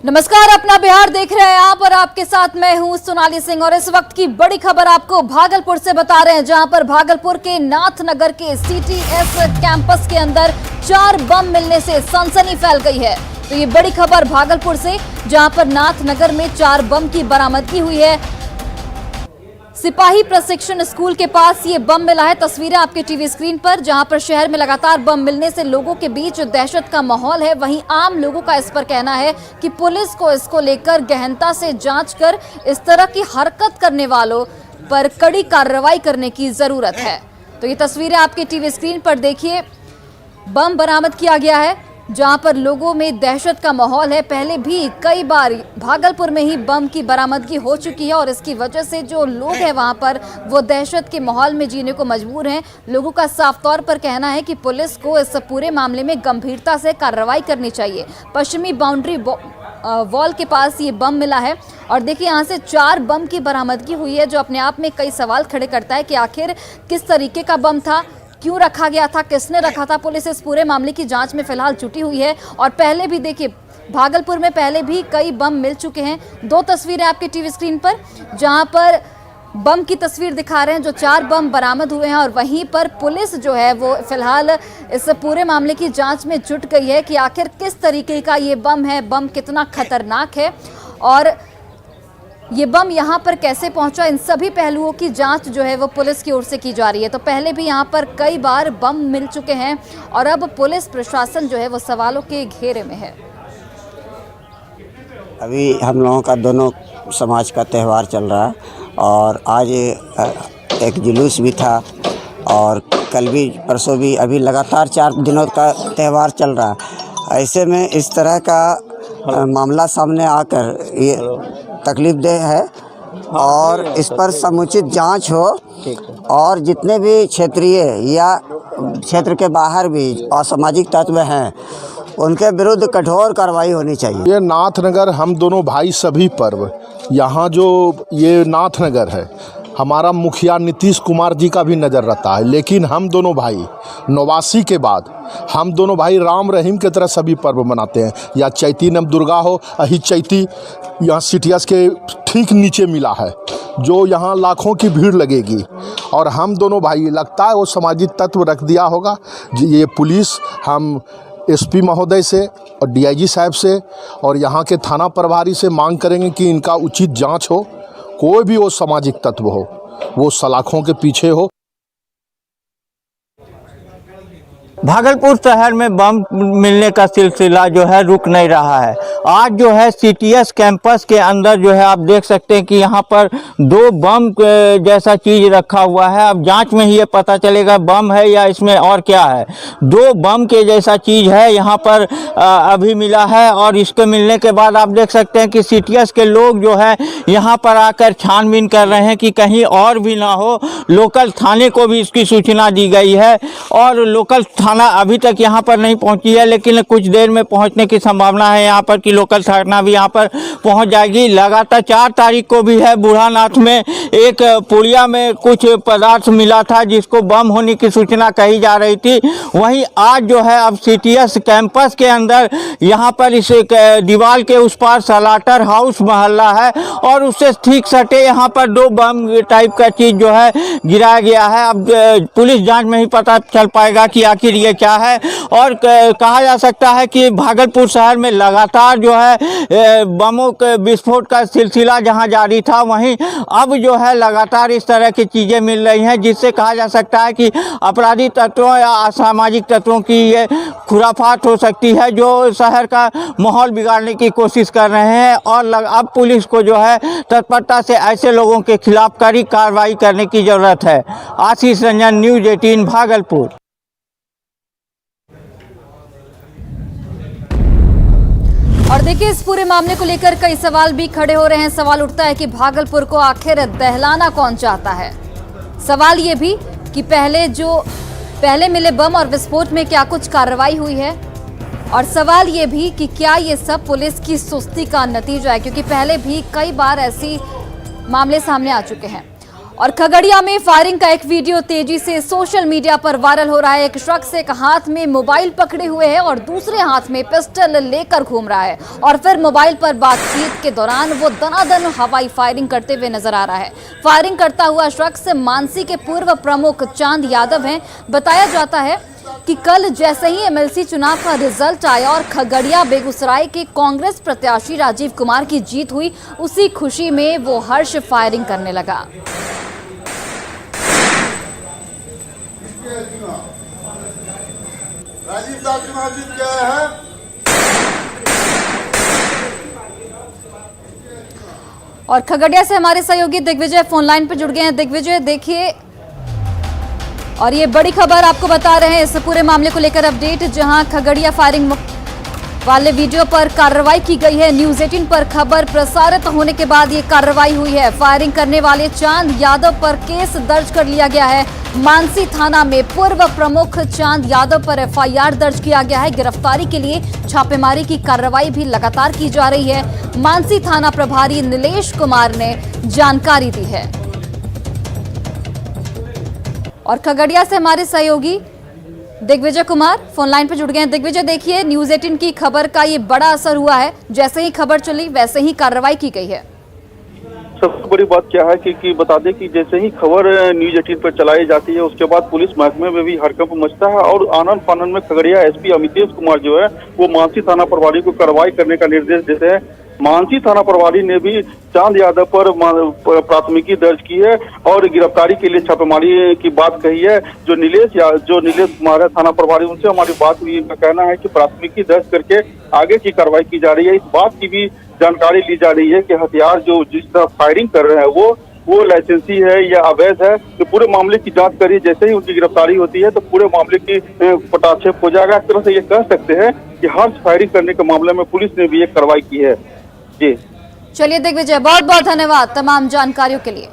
नमस्कार, अपना बिहार देख रहे हैं आप और आपके साथ मैं हूं सोनाली सिंह। और इस वक्त की बड़ी खबर आपको भागलपुर से बता रहे हैं, जहां पर भागलपुर के नाथनगर के सीटीएस कैंपस के अंदर 4 बम मिलने से सनसनी फैल गई है। तो ये बड़ी खबर भागलपुर से, जहां पर नाथनगर में 4 बम की बरामदगी हुई है। सिपाही प्रशिक्षण स्कूल के पास ये बम मिला है। तस्वीरें आपके टीवी स्क्रीन पर, जहां पर शहर में लगातार बम मिलने से लोगों के बीच दहशत का माहौल है। वहीं आम लोगों का इस पर कहना है कि पुलिस को इसको लेकर गहनता से जांच कर इस तरह की हरकत करने वालों पर कड़ी कार्रवाई करने की जरूरत है। तो ये तस्वीरें आपके टीवी स्क्रीन पर देखिए, बम बरामद किया गया है, जहां पर लोगों में दहशत का माहौल है। पहले भी कई बार भागलपुर में ही बम की बरामदगी हो चुकी है और इसकी वजह से जो लोग हैं वहां पर वो दहशत के माहौल में जीने को मजबूर हैं। लोगों का साफ तौर पर कहना है कि पुलिस को इस पूरे मामले में गंभीरता से कार्रवाई करनी चाहिए। पश्चिमी बाउंड्री वॉल के पास ये बम मिला है और देखिए यहाँ से 4 बम की बरामदगी हुई है, जो अपने आप में कई सवाल खड़े करता है कि आखिर किस तरीके का बम था, क्यों रखा गया था, किसने रखा था। पुलिस इस पूरे मामले की जांच में फिलहाल जुटी हुई है। और पहले भी देखिए, भागलपुर में पहले भी कई बम मिल चुके हैं। 2 तस्वीरें आपके टीवी स्क्रीन पर, जहां पर बम की तस्वीर दिखा रहे हैं, जो 4 बम बरामद हुए हैं। और वहीं पर पुलिस जो है वो फिलहाल इस पूरे मामले की जांच में जुट गई है कि आखिर किस तरीके का ये बम है, बम कितना खतरनाक है और ये बम यहाँ पर कैसे पहुंचा। इन सभी पहलुओं की जांच जो है वो पुलिस की ओर से की जा रही है। तो पहले भी यहाँ पर कई बार बम मिल चुके हैं और अब पुलिस प्रशासन जो है वो सवालों के घेरे में है। अभी हम लोगों का दोनों समाज का त्यौहार चल रहा है और आज एक जुलूस भी था और कल भी परसों भी, अभी लगातार 4 दिनों का त्यौहार चल रहा है। ऐसे में इस तरह का मामला सामने आकर ये तकलीफदेह है और इस पर समुचित जांच हो और जितने भी क्षेत्रीय या क्षेत्र के बाहर भी असामाजिक तत्व हैं उनके विरुद्ध कठोर कार्रवाई होनी चाहिए। ये नाथनगर हम दोनों भाई सभी पर्व, यहाँ जो ये नाथनगर है हमारा मुखिया नीतीश कुमार जी का भी नज़र रहता है, लेकिन हम दोनों भाई 89 के बाद हम दोनों भाई राम रहीम की तरह सभी पर्व मनाते हैं। या चैती नव दुर्गा हो, अही चैती यहाँ सीटीएस के ठीक नीचे मिला है, जो यहाँ लाखों की भीड़ लगेगी। और हम दोनों भाई, लगता है वो सामाजिक तत्व रख दिया होगा। ये पुलिस, हम एसपी महोदय से और डीआईजी साहब से और यहाँ के थाना प्रभारी से मांग करेंगे कि इनका उचित जांच हो। कोई भी वो सामाजिक तत्व हो, वो सलाखों के पीछे हो। भागलपुर शहर में बम मिलने का सिलसिला जो है रुक नहीं रहा है। आज जो है सीटीएस कैंपस के अंदर जो है आप देख सकते हैं कि यहाँ पर 2 बम जैसा चीज़ रखा हुआ है। अब जांच में ही ये पता चलेगा बम है या इसमें और क्या है। 2 बम के जैसा चीज़ है यहाँ पर अभी मिला है और इसके मिलने के बाद आप देख सकते हैं कि सीटीएस के लोग जो है यहाँ पर आकर छानबीन कर रहे हैं कि कहीं और भी ना हो। लोकल थाने को भी इसकी सूचना दी गई है और लोकल थाना अभी तक यहाँ पर नहीं पहुँची है, लेकिन कुछ देर में पहुँचने की संभावना है यहाँ पर कि लोकल थाना भी यहाँ पर पहुँच जाएगी। लगातार 4 तारीख को भी है बूढ़ानाथ में एक पुड़िया में कुछ पदार्थ मिला था जिसको बम होने की सूचना कही जा रही थी। वहीं आज जो है अब सीटीएस कैंपस के अंदर यहाँ पर इस दीवार के उस पार सलाटर हाउस मोहल्ला है और उससे ठीक सटे यहाँ पर 2 बम टाइप का चीज़ जो है गिराया गया है। अब पुलिस जांच में ही पता चल पाएगा कि आखिर ये क्या है। और कहा जा सकता है कि भागलपुर शहर में लगातार जो है बमों के विस्फोट का सिलसिला जहां जारी था, वहीं अब जो है लगातार इस तरह की चीज़ें मिल रही हैं, जिससे कहा जा सकता है कि अपराधी तत्वों या असामाजिक तत्वों की ये खुराफात हो सकती है, जो शहर का माहौल बिगाड़ने की कोशिश कर रहे हैं। और अब पुलिस को जो है तत्परता से ऐसे लोगों के खिलाफ कड़ी कार्रवाई करने की ज़रूरत है। आशीष रंजन, न्यूज़ 18 भागलपुर। और देखिए, इस पूरे मामले को लेकर कई सवाल भी खड़े हो रहे हैं। सवाल उठता है कि भागलपुर को आखिर दहलाना कौन चाहता है। सवाल ये भी कि पहले मिले बम और विस्फोट में क्या कुछ कार्रवाई हुई है। और सवाल ये भी कि क्या ये सब पुलिस की सुस्ती का नतीजा है, क्योंकि पहले भी कई बार ऐसी मामले सामने आ चुके हैं। और खगड़िया में फायरिंग का एक वीडियो तेजी से सोशल मीडिया पर वायरल हो रहा है। एक शख्स एक हाथ में मोबाइल पकड़े हुए है और दूसरे हाथ में पिस्टल लेकर घूम रहा है और फिर मोबाइल पर बातचीत के दौरान वो दनादन हवाई फायरिंग करते हुए नजर आ रहा है। फायरिंग करता हुआ शख्स मानसी के पूर्व प्रमुख चांद यादव हैं। बताया जाता है कि कल जैसे ही एमएलसी चुनाव का रिजल्ट आया और खगड़िया बेगूसराय के कांग्रेस प्रत्याशी राजीव कुमार की जीत हुई, उसी खुशी में वो हर्ष फायरिंग करने लगा। राजीव साहब चुनाव जीत गए हैं। और खगड़िया से हमारे सहयोगी दिग्विजय फोन लाइन पर जुड़ गए हैं। दिग्विजय, देखिए, और ये बड़ी खबर आपको बता रहे हैं इस पूरे मामले को लेकर अपडेट, जहां खगड़िया फायरिंग वाले वीडियो पर कार्रवाई की गई है। न्यूज़ 18 पर खबर प्रसारित होने के बाद ये कार्रवाई हुई है। फायरिंग करने वाले चांद यादव पर केस दर्ज कर लिया गया है। मानसी थाना में पूर्व प्रमुख चांद यादव पर एफआईआर दर्ज किया गया है। गिरफ्तारी के लिए छापेमारी की कार्रवाई भी लगातार की जा रही है। मानसी थाना प्रभारी नीलेश कुमार ने जानकारी दी है। और खगड़िया से हमारे सहयोगी दिग्विजय कुमार फोन लाइन पर जुड़ गए हैं। दिग्विजय, देखिए, न्यूज़ 18 की खबर का ये बड़ा असर हुआ है। जैसे ही खबर चली वैसे ही कार्रवाई की गई है। सबसे बड़ी बात क्या है कि बता दें कि जैसे ही खबर न्यूज़ 18 पर चलाई जाती है उसके बाद पुलिस महकमे में भी हड़कंप मचता है और आनन फानन में खगड़िया एसपी अमितेश कुमार जो है वो मानसी थाना प्रभारी को कार्रवाई करने का निर्देश देते हैं। मानसी थाना प्रभारी ने भी चांद यादव पर प्राथमिकी दर्ज की है और गिरफ्तारी के लिए छापेमारी की बात कही है। जो नीलेश कुमार है थाना प्रभारी, उनसे हमारी बात हुई। इनका कहना है कि प्राथमिकी दर्ज करके आगे की कार्रवाई की जा रही है। इस बात की भी जानकारी ली जा रही है कि हथियार जो जिस तरह फायरिंग कर रहे हैं वो लाइसेंसी है या अवैध है। तो पूरे मामले की जांच करिए। जैसे ही उनकी गिरफ्तारी होती है तो पूरे मामले की पटाक्षेप हो जाएगा। इस तरह से ये कह सकते हैं कि हर्ष फायरिंग करने के मामले में पुलिस ने भी एक कार्रवाई की है। जी चलिए दिग्विजय, बहुत बहुत धन्यवाद तमाम जानकारियों के लिए।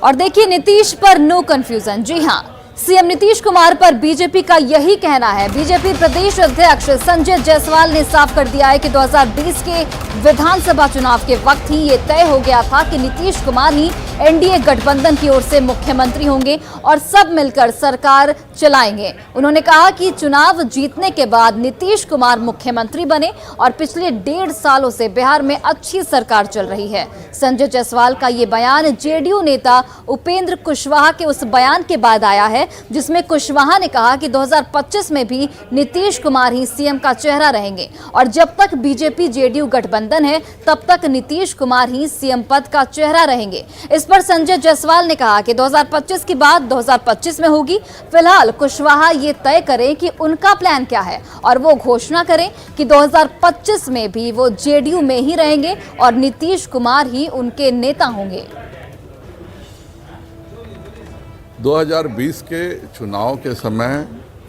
और देखिए, नीतीश पर नो कंफ्यूजन। जी हां, सीएम नीतीश कुमार पर बीजेपी का यही कहना है। बीजेपी प्रदेश अध्यक्ष संजय जायसवाल ने साफ कर दिया है कि 2020 के विधानसभा चुनाव के वक्त ही ये तय हो गया था कि नीतीश कुमार ही एनडीए गठबंधन की ओर से मुख्यमंत्री होंगे और सब मिलकर सरकार चलाएंगे। उन्होंने कहा कि चुनाव जीतने के बाद नीतीश कुमार मुख्यमंत्री बने और पिछले 1.5 सालों से बिहार में अच्छी सरकार चल रही है। संजय जायसवाल का ये बयान जेडीयू नेता उपेंद्र कुशवाहा के उस बयान के बाद आया है जिसमें कुशवाहा ने कहा कि 2025 में भी नीतीश कुमार ही सीएम का चेहरा रहेंगे और जब तक बीजेपी जेडीयू गठबंधन है तब तक नीतीश कुमार ही सीएम पद का चेहरा रहेंगे। इस पर संजय जायसवाल ने कहा कि 2025 की बात 2025 में होगी। फिलहाल कुशवाहा ये तय करें कि उनका प्लान क्या है और वो घोषणा करें कि 2025 में भी वो जेडीयू में ही रहेंगे और नीतीश कुमार ही उनके नेता होंगे। 2020 के चुनाव के समय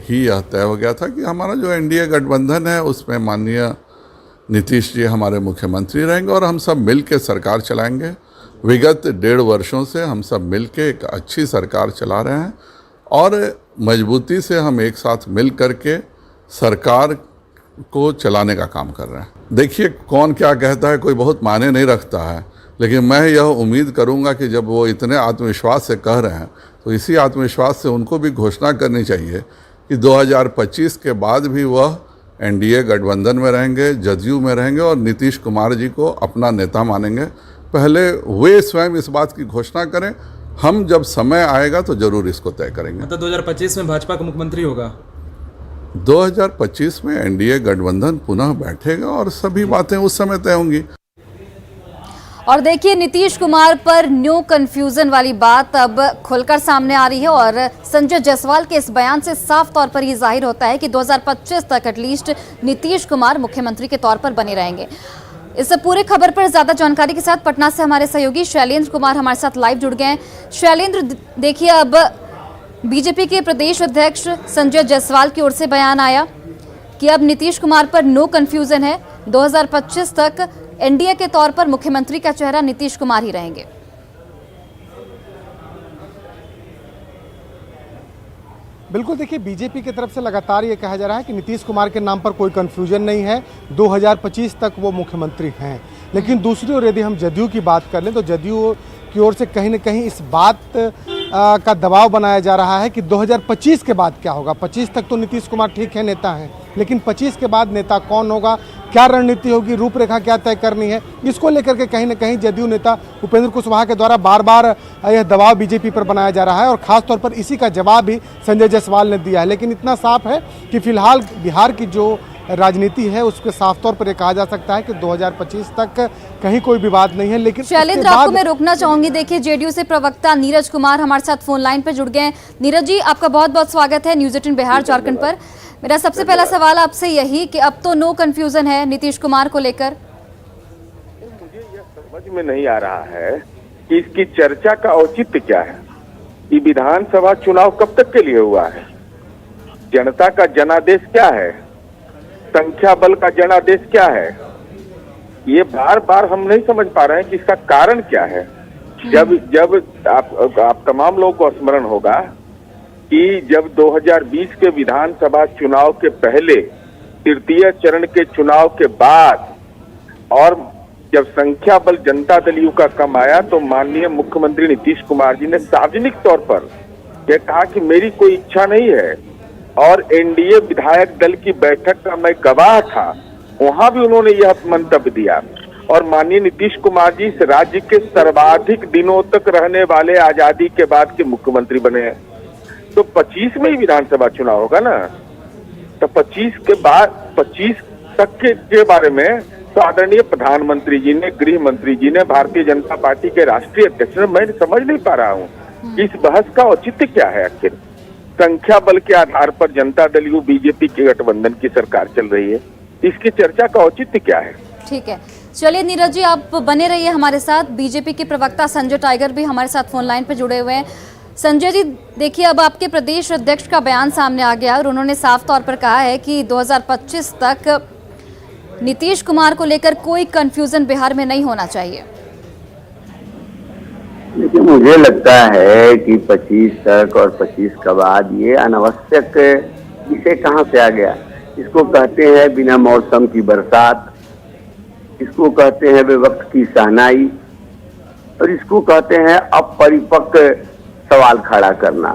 ही यह तय हो गया था कि हमारा जो एनडीए गठबंधन है उसमें माननीय नीतीश जी हमारे मुख्यमंत्री रहेंगे और हम सब मिल के सरकार चलाएंगे। विगत 1.5 वर्षों से हम सब मिल के एक अच्छी सरकार चला रहे हैं और मजबूती से हम एक साथ मिल करके सरकार को चलाने का काम कर रहे हैं। देखिए, कौन क्या कहता है कोई बहुत मायने नहीं रखता है, लेकिन मैं यह उम्मीद करूंगा कि जब वो इतने आत्मविश्वास से कह रहे हैं तो इसी आत्मविश्वास से उनको भी घोषणा करनी चाहिए कि 2025 के बाद भी वह एनडीए गठबंधन में रहेंगे, जदयू में रहेंगे और नीतीश कुमार जी को अपना नेता मानेंगे। पहले वे स्वयं इस बात की घोषणा करें, हम जब समय आएगा तो जरूर इसको तय करेंगे। मतलब 2025 में भाजपा का मुख्यमंत्री होगा। 2025 में एनडीए गठबंधन पुनः बैठेगा और सभी बातें उस समय तय होंगी। और देखिए, नीतीश कुमार पर नो कंफ्यूजन वाली बात अब खुलकर सामने आ रही है और संजय जायसवाल के इस बयान से साफ तौर पर यह जाहिर होता है कि 2025 तक एटलीस्ट नीतीश कुमार मुख्यमंत्री के तौर पर बने रहेंगे। इस पूरे खबर पर ज्यादा जानकारी के साथ पटना से हमारे सहयोगी शैलेंद्र कुमार हमारे साथ लाइव जुड़ गए हैं। शैलेंद्र, देखिए, अब बीजेपी के प्रदेश अध्यक्ष संजय जायसवाल की ओर से बयान आया कि अब नीतीश कुमार पर नो कंफ्यूजन है। 2025 तक एनडीए के तौर पर मुख्यमंत्री का चेहरा नीतीश कुमार ही रहेंगे। बिल्कुल, देखिए, बीजेपी की तरफ से लगातार ये कहा जा रहा है कि नीतीश कुमार के नाम पर कोई कंफ्यूजन नहीं है, 2025 तक वो मुख्यमंत्री हैं। लेकिन दूसरी ओर यदि हम जदयू की बात कर लें तो जदयू की ओर से कहीं न कहीं इस बात का दबाव बनाया जा रहा है कि 2025 के बाद क्या होगा। 25 तक तो नीतीश कुमार ठीक है, नेता हैं, लेकिन 25 के बाद नेता कौन होगा, क्या रणनीति होगी, रूपरेखा क्या तय करनी है, इसको लेकर के कहीं न कहीं जदयू नेता उपेंद्र कुशवाहा के द्वारा बार बार यह दबाव बीजेपी पर बनाया जा रहा है और खासतौर पर इसी का जवाब भी संजय जायसवाल ने दिया है। लेकिन इतना साफ है कि फिलहाल बिहार की जो राजनीति है उसके साफ तौर पर यह कहा जा सकता है कि 2025 तक कहीं कोई विवाद नहीं है। लेकिन शैलेंद्र, आपको मैं रोकना चाहूंगी। देखिए, जेडीयू से प्रवक्ता नीरज कुमार हमारे साथ फोन लाइन पर जुड़ गए हैं। नीरज जी, आपका बहुत बहुत स्वागत है न्यूज़ 18 बिहार झारखंड पर। मेरा सबसे पहला सवाल आपसे यही कि अब तो नो कंफ्यूजन है नीतीश कुमार को लेकर। मुझे यह समझ में नहीं आ रहा है कि इसकी चर्चा का औचित्य क्या है। ये विधानसभा चुनाव कब तक के लिए हुआ है? जनता का जनादेश क्या है? संख्या बल का जनादेश क्या है? ये बार बार हम नहीं समझ पा रहे हैं कि इसका कारण क्या है। जब आप तमाम लोगों को स्मरण होगा कि जब 2020 के विधानसभा चुनाव के पहले, तृतीय चरण के चुनाव के बाद और जब संख्या बल जनता दल यू का कम आया तो माननीय मुख्यमंत्री नीतीश कुमार जी ने सार्वजनिक तौर पर यह कहा कि मेरी कोई इच्छा नहीं है। और एनडीए विधायक दल की बैठक का मैं गवाह था, वहां भी उन्होंने यह मंतव्य दिया। और माननीय नीतीश कुमार जी इस राज्य के सर्वाधिक दिनों तक रहने वाले आजादी के बाद के मुख्यमंत्री बने हैं। तो 25 में ही विधानसभा चुनाव होगा ना, तो 25 के बाद 25 तक के बारे में तो आदरणीय प्रधानमंत्री जी ने, गृह मंत्री जी ने, भारतीय जनता पार्टी के राष्ट्रीय अध्यक्ष ने, मैं समझ नहीं पा रहा हूँ कि इस बहस का औचित्य क्या है। आखिर संख्या बल के आधार पर जनता दल यू बीजेपी के गठबंधन की सरकार चल रही है, इसकी चर्चा का औचित्य क्या है? ठीक है, चलिए नीरज जी, आप बने रहिए हमारे साथ। बीजेपी के प्रवक्ता संजय टाइगर भी हमारे साथ फोन लाइन पर जुड़े हुए हैं। संजय जी, देखिए, अब आपके प्रदेश अध्यक्ष का बयान सामने आ गया और उन्होंने साफ तौर पर कहा है कि 2025 तक नीतीश कुमार को लेकर कोई कंफ्यूजन बिहार में नहीं होना चाहिए। लेकिन मुझे लगता है कि 25 तक और 25 के बाद ये अनावश्यक इसे कहाँ से आ गया। इसको कहते हैं बिना मौसम की बरसात, इसको कहते हैं बेवक्त की शहनाई, और इसको कहते हैं अपरिपक्व सवाल खड़ा करना।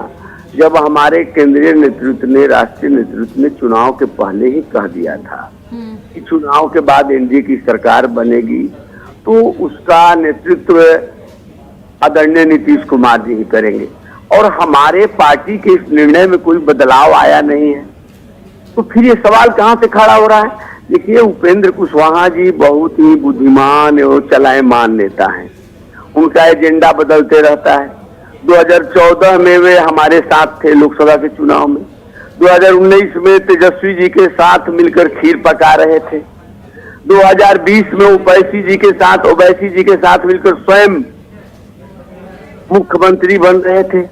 जब हमारे केंद्रीय नेतृत्व ने, राष्ट्रीय नेतृत्व ने चुनाव के पहले ही कह दिया था कि चुनाव के बाद एनडीए की सरकार बनेगी, तो उसका नेतृत्व आदरणीय नीतीश कुमार जी ही करेंगे। और हमारे पार्टी के इस निर्णय में कोई बदलाव आया नहीं है, तो फिर ये सवाल कहाँ से खड़ा हो रहा है। देखिए, उपेंद्र कुशवाहा जी बहुत ही बुद्धिमान और चलाएमान नेता हैं। उनका एजेंडा बदलते रहता है। 2014 में वे हमारे साथ थे लोकसभा के चुनाव में, 2019 में तेजस्वी जी के साथ मिलकर खीर पका रहे थे, 2020 में ओवैसी जी के साथ मिलकर स्वयं मुख्यमंत्री बन रहे थे।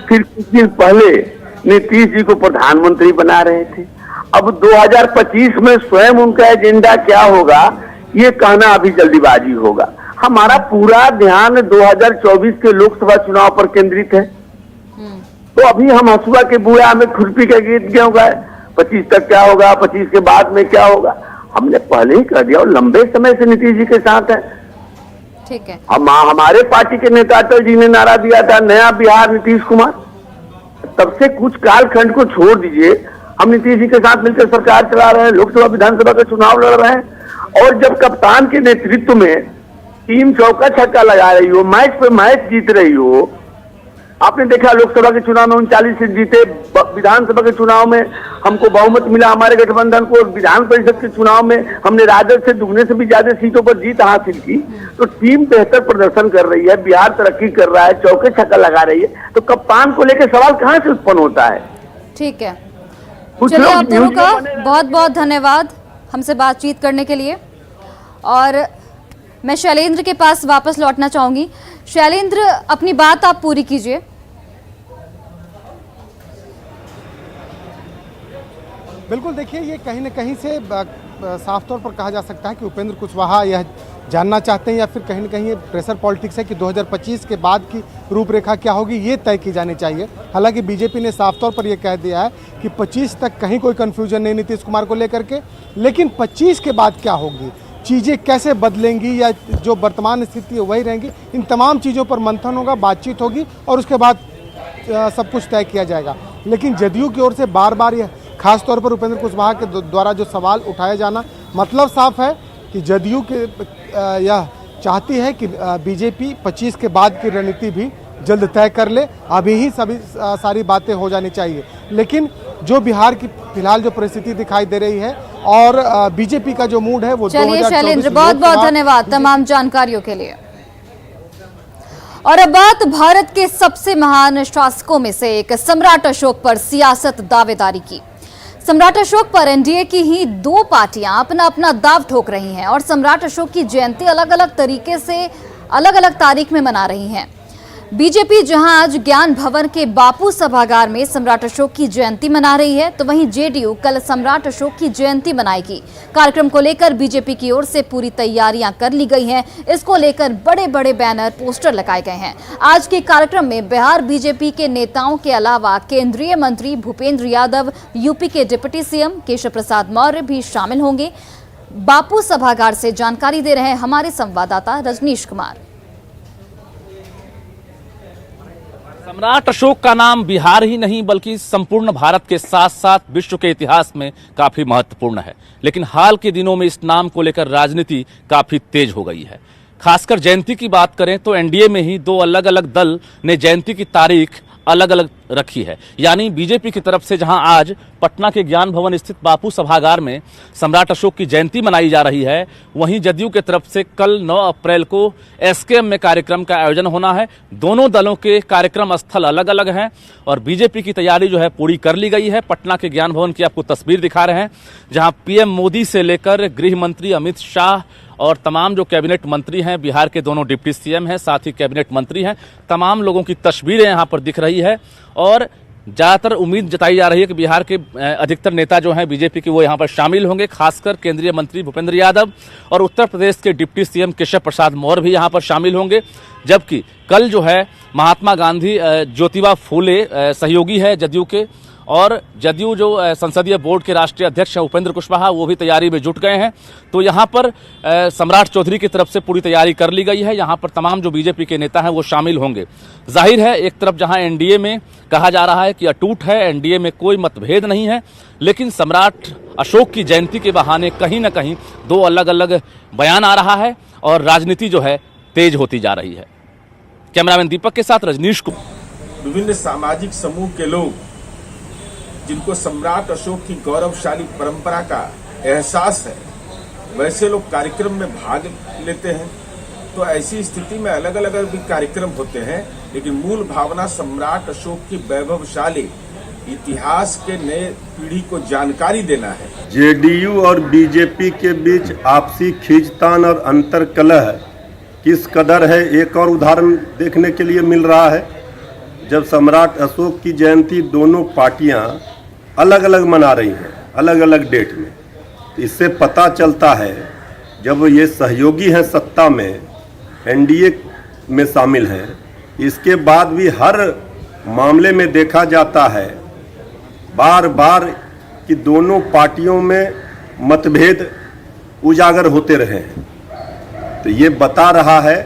फिर कुछ दिन पहले नीतीश जी को प्रधानमंत्री बना रहे थे। अब 2025 में स्वयं उनका एजेंडा क्या होगा ये कहना अभी जल्दीबाजी होगा। हमारा पूरा ध्यान 2024 के लोकसभा चुनाव पर केंद्रित है। तो अभी हम हसुआ के बुआ में खुरपी का गीत क्यों गाए, 25 तक क्या होगा, 25 के बाद में क्या होगा। हमने पहले ही कह दिया और लंबे समय से नीतीश जी के साथ है। ठीक है, हमारे पार्टी के नेता अटल जी ने नारा दिया था, नया बिहार नीतीश कुमार। तब से कुछ कालखंड को छोड़ दीजिए, हम नीतीश जी के साथ मिलकर सरकार चला रहे हैं, लोकसभा विधानसभा का चुनाव लड़ रहे हैं। और जब कप्तान के नेतृत्व में टीम चौका छक्का लगा रही हो, मैच पे मैच जीत रही हो, आपने देखा लोकसभा के चुनाव में 39 सीट जीते, विधानसभा के चुनाव में हमको बहुमत मिला हमारे गठबंधन को, विधान परिषद के चुनाव में हमने राजद से दुगने से भी ज्यादा सीटों पर जीत हासिल की। तो टीम बेहतर प्रदर्शन कर रही है, बिहार तरक्की कर रहा है, चौके छक्का लगा रही है, तो कप्तान को लेकर सवाल कहाँ से उत्पन्न होता है। ठीक है, चलिए, आप दोनों का बहुत बहुत धन्यवाद हमसे बातचीत करने के लिए। और मैं शैलेंद्र के पास वापस लौटना चाहूंगी। शैलेंद्र, अपनी बात आप पूरी कीजिए। बिल्कुल, देखिए, ये कहीं न कहीं से साफ तौर पर कहा जा सकता है कि उपेंद्र कुशवाहा यह जानना चाहते हैं या फिर कहीं न कहीं ये प्रेशर पॉलिटिक्स है कि 2025 के बाद की रूपरेखा क्या होगी ये तय की जानी चाहिए। हालांकि बीजेपी ने साफ तौर पर यह कह दिया है कि 25 तक कहीं कोई कन्फ्यूजन नहीं नीतीश कुमार को लेकर के, लेकिन 25 के बाद क्या होगी, चीज़ें कैसे बदलेंगी या जो वर्तमान स्थिति है वही रहेंगी, इन तमाम चीज़ों पर मंथन होगा, बातचीत होगी और उसके बाद सब कुछ तय किया जाएगा। लेकिन जदयू की ओर से बार बार यह खासतौर पर उपेंद्र कुशवाहा के द्वारा जो सवाल उठाया जाना, मतलब साफ है कि जदयू के यह चाहती है कि बीजेपी 25 के बाद की रणनीति भी जल्द तय कर ले। अभी ही सभी सारी बातें हो जानी चाहिए। लेकिन जो बिहार की फिलहाल जो परिस्थिति दिखाई दे रही है और बीजेपी का जो मूड है वो चलिए शैलेंद्र, बहुत बहुत धन्यवाद तमाम जानकारियों के लिए। और अब बात भारत के सबसे महान शासकों में से एक सम्राट अशोक पर सियासत दावेदारी की। सम्राट अशोक पर एनडीए की ही 2 पार्टियां अपना अपना दाव ठोक रही हैं और सम्राट अशोक की जयंती अलग अलग तरीके से अलग अलग तारीख में मना रही हैं। बीजेपी जहां आज ज्ञान भवन के बापू सभागार में सम्राट अशोक की जयंती मना रही है, तो वहीं जेडीयू कल सम्राट अशोक की जयंती मनाएगी। कार्यक्रम को लेकर बीजेपी की ओर से पूरी तैयारियां कर ली गई हैं। इसको लेकर बड़े बड़े बैनर, पोस्टर लगाए गए हैं। आज के कार्यक्रम में बिहार बीजेपी के नेताओं के अलावा केंद्रीय मंत्री भूपेंद्र यादव, यूपी के डिप्टी सीएम केशव प्रसाद मौर्य भी शामिल होंगे। बापू सभागार से जानकारी दे रहे हैं हमारे संवाददाता रजनीश कुमार। सम्राट अशोक का नाम बिहार ही नहीं बल्कि संपूर्ण भारत के साथ साथ विश्व के इतिहास में काफी महत्वपूर्ण है। लेकिन हाल के दिनों में इस नाम को लेकर राजनीति काफी तेज हो गई है। खासकर जयंती की बात करें तो एनडीए में ही 2 अलग अलग दल ने जयंती की तारीख अलग अलग रखी है। यानी बीजेपी की तरफ से जहां आज पटना के ज्ञान भवन स्थित बापू सभागार में सम्राट अशोक की जयंती मनाई जा रही है, वहीं जदयू की तरफ से कल 9 अप्रैल को एसकेएम में कार्यक्रम का आयोजन होना है। दोनों दलों के कार्यक्रम स्थल अलग अलग हैं और बीजेपी की तैयारी जो है पूरी कर ली गई है। पटना के ज्ञान भवन की आपको तस्वीर दिखा रहे हैं, जहां पीएम मोदी से लेकर गृह मंत्री अमित शाह और तमाम जो कैबिनेट मंत्री हैं, बिहार के दोनों डिप्टी सीएम हैं, साथ ही कैबिनेट मंत्री हैं, तमाम लोगों की तस्वीरें यहां पर दिख रही है। और ज़्यादातर उम्मीद जताई जा रही है कि बिहार के अधिकतर नेता जो हैं बीजेपी के वो यहां पर शामिल होंगे। खासकर केंद्रीय मंत्री भूपेंद्र यादव और उत्तर प्रदेश के डिप्टी सीएम केशव प्रसाद मौर्य भी यहां पर शामिल होंगे। जबकि कल जो है महात्मा गांधी ज्योतिबा फूले सहयोगी है जदयू के, और जदयू जो संसदीय बोर्ड के राष्ट्रीय अध्यक्ष हैं उपेंद्र कुशवाहा, वो भी तैयारी में जुट गए हैं। तो यहाँ पर सम्राट चौधरी की तरफ से पूरी तैयारी कर ली गई है। यहाँ पर तमाम जो बीजेपी के नेता हैं वो शामिल होंगे। जाहिर है एक तरफ जहाँ एनडीए में कहा जा रहा है कि अटूट है, एनडीए में कोई मतभेद नहीं है, लेकिन सम्राट अशोक की जयंती के बहाने कहीं ना कहीं 2 अलग अलग बयान आ रहा है और राजनीति जो है तेज होती जा रही है। कैमरामैन दीपक के साथ रजनीश कुमार। विभिन्न सामाजिक समूह के लोग जिनको सम्राट अशोक की गौरवशाली परंपरा का एहसास है, वैसे लोग कार्यक्रम में भाग लेते हैं। तो ऐसी स्थिति में अलग अलग भी कार्यक्रम होते हैं, लेकिन मूल भावना सम्राट अशोक की वैभवशाली इतिहास के नए पीढ़ी को जानकारी देना है। जेडीयू और बीजेपी के बीच आपसी खींचतान और अंतर्कलह किस कदर है, एक और उदाहरण देखने के लिए मिल रहा है। जब सम्राट अशोक की जयंती दोनों पार्टियां अलग अलग मना रही हैं, अलग अलग डेट में, तो इससे पता चलता है जब ये सहयोगी हैं सत्ता में, एनडीए में शामिल हैं, इसके बाद भी हर मामले में देखा जाता है बार बार कि दोनों पार्टियों में मतभेद उजागर होते रहे हैं। तो ये बता रहा है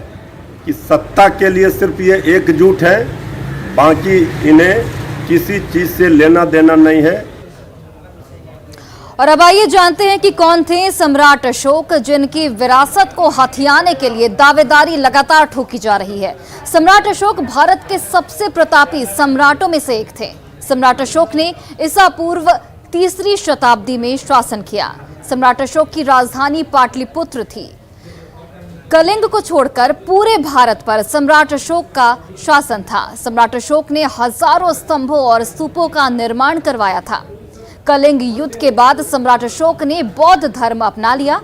कि सत्ता के लिए सिर्फ ये एकजुट है, बाकी इन्हें किसी चीज से लेना देना नहीं है। और अब आइए जानते हैं कि कौन थे सम्राट अशोक, जिनकी विरासत को हथियाने के लिए दावेदारी लगातार ठोकी जा रही है। सम्राट अशोक भारत के सबसे प्रतापी सम्राटों में से एक थे। सम्राट अशोक ने ईसा पूर्व 3री शताब्दी में शासन किया। सम्राट अशोक की राजधानी पाटलिपुत्र थी। कलिंग को छोड़कर पूरे भारत पर सम्राट अशोक का शासन था। सम्राट अशोक ने हजारों स्तंभों और स्तूपों का निर्माण करवाया था। कलिंग युद्ध के बाद सम्राट अशोक ने बौद्ध धर्म अपना लिया।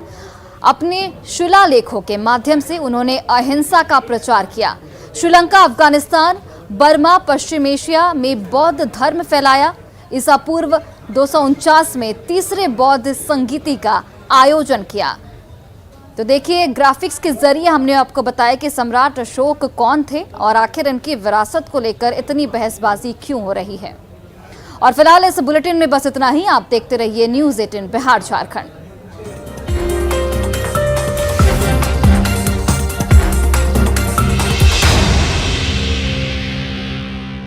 अपने शिलालेखों के माध्यम से उन्होंने अहिंसा का प्रचार किया। श्रीलंका, अफगानिस्तान, बर्मा, पश्चिम एशिया में बौद्ध धर्म फैलाया। ईसा पूर्व 249 में 3रे बौद्ध संगीति का आयोजन किया। तो देखिए, ग्राफिक्स के जरिए हमने आपको बताया कि सम्राट अशोक कौन थे और आखिर इनकी विरासत को लेकर इतनी बहसबाजी क्यों हो रही है। और फिलहाल इस बुलेटिन में बस इतना ही। आप देखते रहिए न्यूज़ 18 बिहार झारखंड।